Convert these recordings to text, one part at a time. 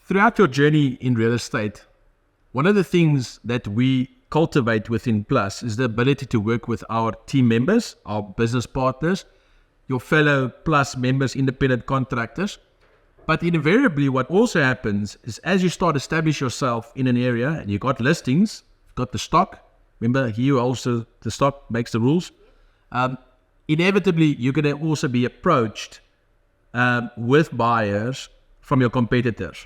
throughout your journey in real estate, one of the things that we cultivate within Plus is the ability to work with our team members, our business partners, your fellow Plus members, independent contractors. But invariably, what also happens is as you start establish yourself in an area and you got listings, you've got the stock. Remember, here also the stock makes the rules. Inevitably, you're going to also be approached with buyers from your competitors.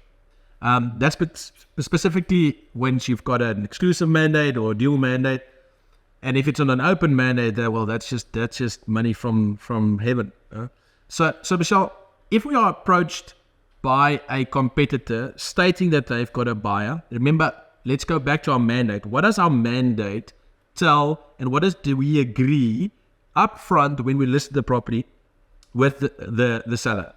That's specifically when you've got an exclusive mandate or a dual mandate. And if it's on an open mandate, well, that's just money from heaven. So Michelle, if we are approached by a competitor stating that they've got a buyer, remember, let's go back to our mandate. What does our mandate tell, and do we agree up front when we list the property with the seller?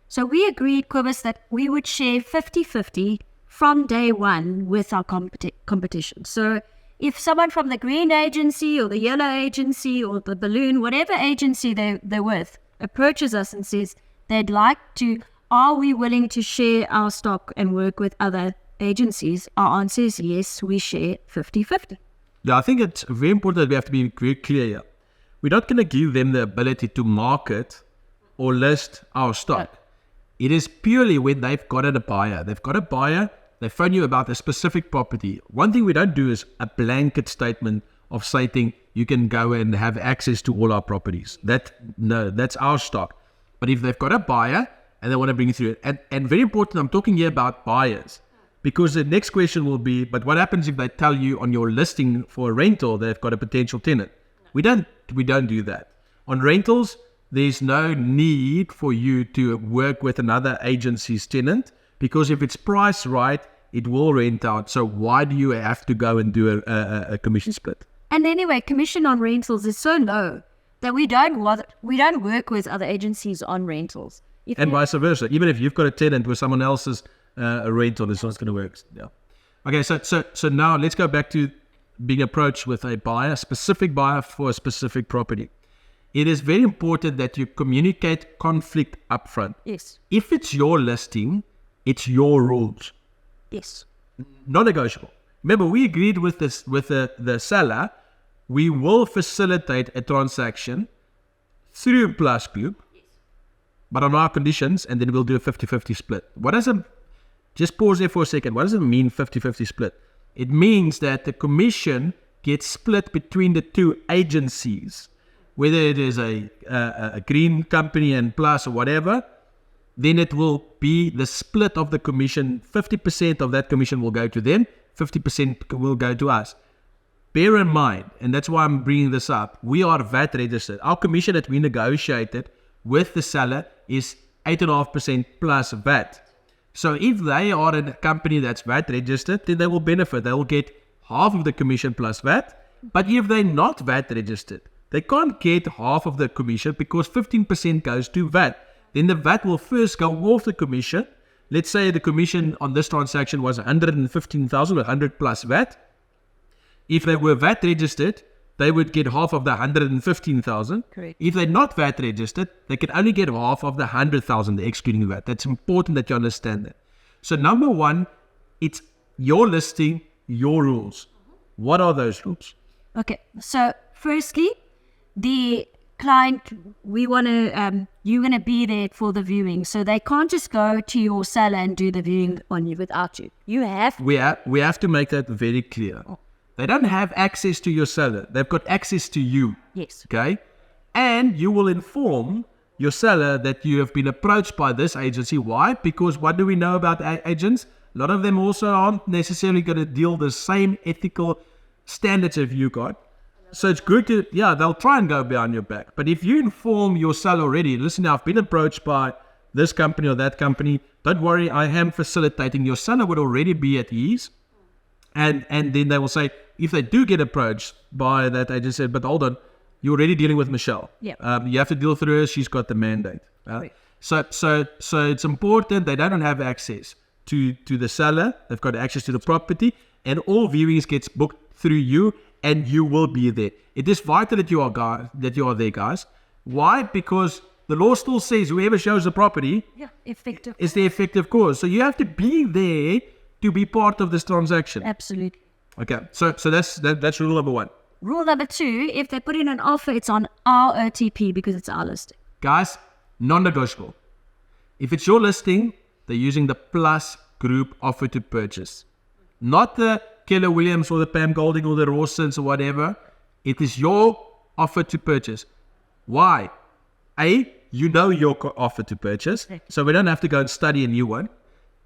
So we agreed, Kobus, that we would share 50-50 from day one with our competition. So if someone from the green agency or the yellow agency or the balloon, whatever agency they're with, approaches us and says they'd like to, are we willing to share our stock and work with other agencies? Our answer is yes, we share 50-50. Yeah, I think it's very important that we have to be very clear here. We're not going to give them the ability to market or list our stock. No. It is purely when they've got a buyer. They've got a buyer, they phone you about a specific property. One thing we don't do is a blanket statement of stating you can go and have access to all our properties. That's our stock. But if they've got a buyer and they want to bring it through, and very important, I'm talking here about buyers, because the next question will be, but what happens if they tell you on your listing for a rental they've got a potential tenant? We don't do that. On rentals, there's no need for you to work with another agency's tenant, because if it's priced right, it will rent out. So why do you have to go and do a commission split? And anyway, commission on rentals is so low that we don't work with other agencies on rentals. And vice versa. Even if you've got a tenant with someone else's rental, it's not going to work. Yeah. Okay, so now let's go back to being approached with a buyer, a specific buyer for a specific property. It is very important that you communicate conflict upfront. Yes. If it's your listing, it's your rules. Yes. Non-negotiable. Remember, we agreed with the seller, we will facilitate a transaction through Plus Group, yes, but on our conditions, and then we'll do a 50-50 split. Just pause there for a second. What does it mean 50-50 split? It means that the commission gets split between the two agencies. Whether it is a green company and Plus or whatever, then it will be the split of the commission. 50% of that commission will go to them, 50% will go to us. Bear in mind, and that's why I'm bringing this up, we are VAT registered. Our commission that we negotiated with the seller is 8.5% plus VAT. So if they are a company that's VAT registered, then they will benefit. They will get half of the commission plus VAT. But if they're not VAT registered, they can't get half of the commission because 15% goes to VAT. Then the VAT will first go off the commission. Let's say the commission on this transaction was 115,000, 100 plus VAT. If they were VAT registered, they would get half of the 115,000. Correct. If they're not VAT registered, they can only get half of the 100,000 excluding VAT. That's important that you understand that. So number one, it's your listing, your rules. What are those rules? Okay, so firstly, the client, you're going to be there for the viewing. So they can't just go to your seller and do the viewing on you without you. We have to make that very clear. Oh. They don't have access to your seller. They've got access to you. Yes. Okay? And you will inform your seller that you have been approached by this agency. Why? Because what do we know about agents? A lot of them also aren't necessarily going to deal the same ethical standards as you got. So it's good to, they'll try and go behind your back. But if you inform your seller already, listen, I've been approached by this company or that company, don't worry, I am facilitating. Your seller would already be at ease. And then they will say, if they do get approached by that agency, but hold on, you're already dealing with Michelle. Yeah. You have to deal through her. She's got the mandate. Right. So it's important they don't have access to the seller. They've got access to the property, and all viewings gets booked through you, and you will be there. It is vital that you are there, guys. Why? Because the law still says whoever shows the property Yeah, effective. is the effective cause. So you have to be there to be part of this transaction. Absolutely. Okay, so that's rule number 1. Rule number 2, if they put in an offer, it's on our OTP because it's our listing. Guys, non-negotiable. If it's your listing, they're using the Plus Group offer to purchase. Not the Keller Williams or the Pam Golding or the Rawsons or whatever. It is your offer to purchase. Why? A, you know your offer to purchase, so we don't have to go and study a new one.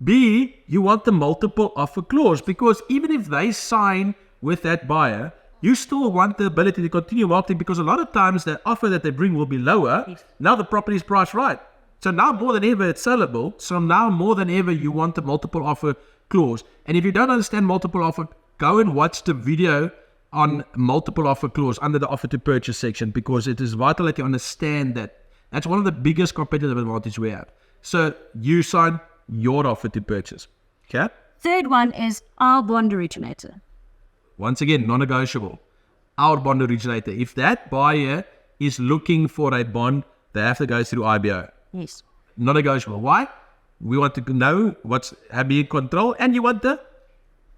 B, you want the multiple offer clause, because even if they sign with that buyer, you still want the ability to continue marketing, because a lot of times the offer that they bring will be lower. Now the property is priced right. So now more than ever it's sellable. So now more than ever you want the multiple offer clause. And if you don't understand multiple offer, go and watch the video on multiple offer clause under the offer to purchase section, because it is vital that you understand that. That's one of the biggest competitive advantage we have. So you sign your offer to purchase. Okay? Third one is our bond originator. Once again, non-negotiable. Our bond originator. If that buyer is looking for a bond, they have to go through IBO. Yes. Non-negotiable. Why? We want to know what's being control, and you want the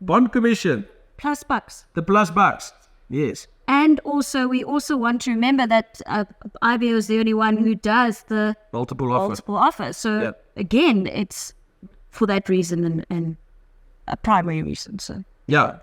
bond commission. Plus bucks. The plus bucks. Yes. And also, we also want to remember that IBO is the only one who does the Multiple offer. multiple offer. So Yep. again, it's for that reason and a primary reason. So Yeah.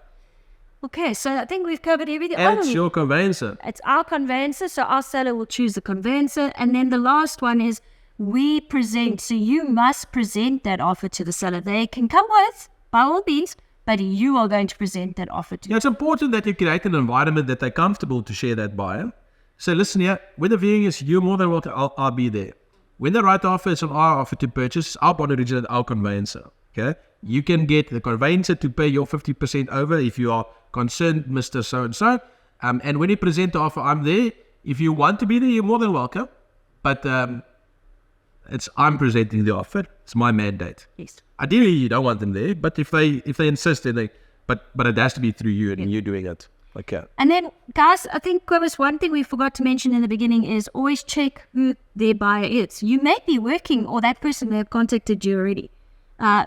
okay, so I think we've covered everything. And it's your conveyancer. It's our conveyancer, so our seller will choose the conveyancer. And then the last one is we present. So you must present that offer to the seller. They can come with, by all means, but you are going to present that offer to Yeah, it's important that you create an environment that they're comfortable to share that buyer. So listen here, when the viewing is, you're more than welcome, I'll be there. When the right offer is on our offer to purchase, our bond originator, our conveyancer. Okay? You can get the conveyancer to pay your 50% over if you are concerned, Mr. So-and-so. And when you present the offer, I'm there. If you want to be there, you're more than welcome. But I'm presenting the offer. It's my mandate. Yes. Ideally, you don't want them there, but if they insist, then but it has to be through you and you doing it. Okay. And then, guys, I think Cobus, one thing we forgot to mention in the beginning is always check who their buyer is. You may be working, or that person may have contacted you already.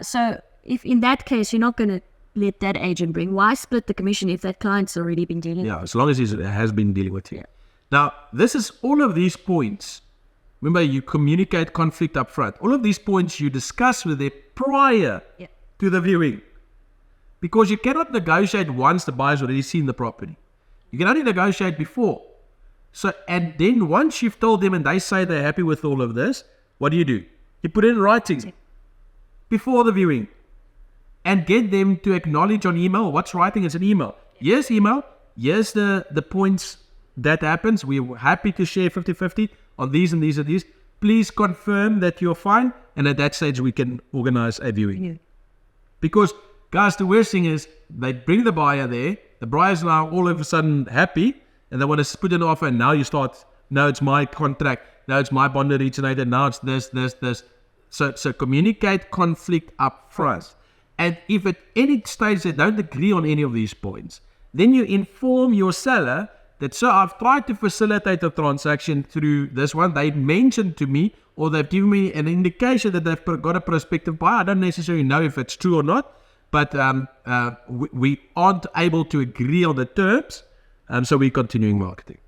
So if in that case, you're not going to let that agent bring, why split the commission if that client's already been dealing with? Yeah, as long as he has been dealing with you. Yeah. Now, this is all of these points. Remember, you communicate conflict up front. All of these points you discuss with them prior to the viewing. Because you cannot negotiate once the buyer's already seen the property. You can only negotiate before. So, and then once you've told them and they say they're happy with all of this, what do? You put it in writing before the viewing. And get them to acknowledge on email. What's writing is an email. Yes, email. Yes, the points that happens. We're happy to share 50-50 on these and these and these. Please confirm that you're fine. And at that stage, we can organize a viewing. Yeah. Because, guys, the worst thing is they bring the buyer there. The buyer's now all of a sudden happy. And they want to put an offer. And now you start, no, it's my contract. No, it's my bond originator. Now it's this. So communicate conflict up front. And if at any stage they don't agree on any of these points, then you inform your seller that, so I've tried to facilitate a transaction through this one. They mentioned to me, or they've given me an indication that they've got a prospective buyer. I don't necessarily know if it's true or not, but we aren't able to agree on the terms, so we're continuing marketing.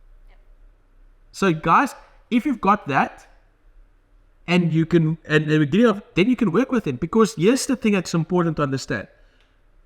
So guys, if you've got that, and you can agree on, then you can work with it. Because here's the thing that's important to understand.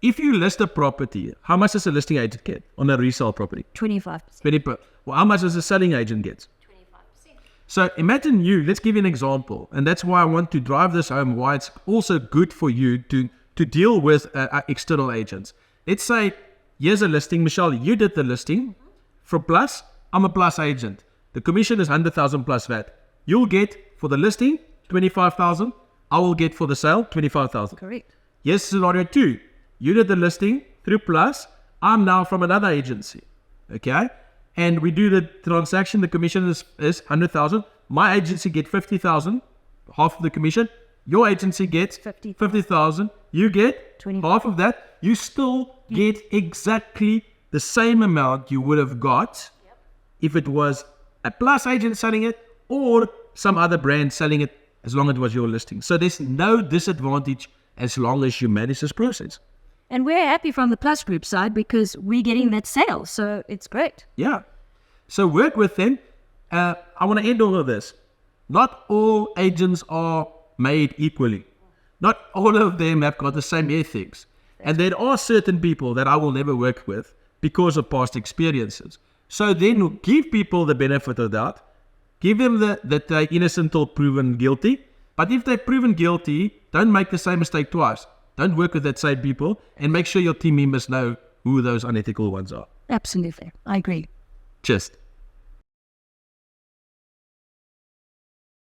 If you list a property, how much does a listing agent get on a resale property? 25%. 20%. Well, how much does a selling agent get? 25%. So imagine let's give you an example. And that's why I want to drive this home, why it's also good for you to deal with external agents. Let's say, here's a listing. Michelle, you did the listing for Plus. I'm a Plus agent. The commission is 100,000 plus VAT. You'll get for the listing 25,000. I will get for the sale 25,000. Correct. Yes, scenario 2. You did the listing through Plus. I'm now from another agency. Okay? And we do the transaction. The commission is 100,000. My agency gets 50,000, half of the commission. Your agency gets 50,000. You get 20. Half of that. You still get exactly the same amount you would have got if it was a Plus agent selling it, or some other brand selling it as long as it was your listing. So there's no disadvantage as long as you manage this process. And we're happy from the Plus Group side because we're getting that sale. So it's great. Yeah. So work with them. I want to end all of this. Not all agents are made equally. Not all of them have got the same ethics. And there are certain people that I will never work with because of past experiences. So then give people the benefit of the doubt. Give them that they're innocent till proven guilty. But if they're proven guilty, don't make the same mistake twice. Don't work with that same people, and make sure your team members know who those unethical ones are. Absolutely. I agree. Just.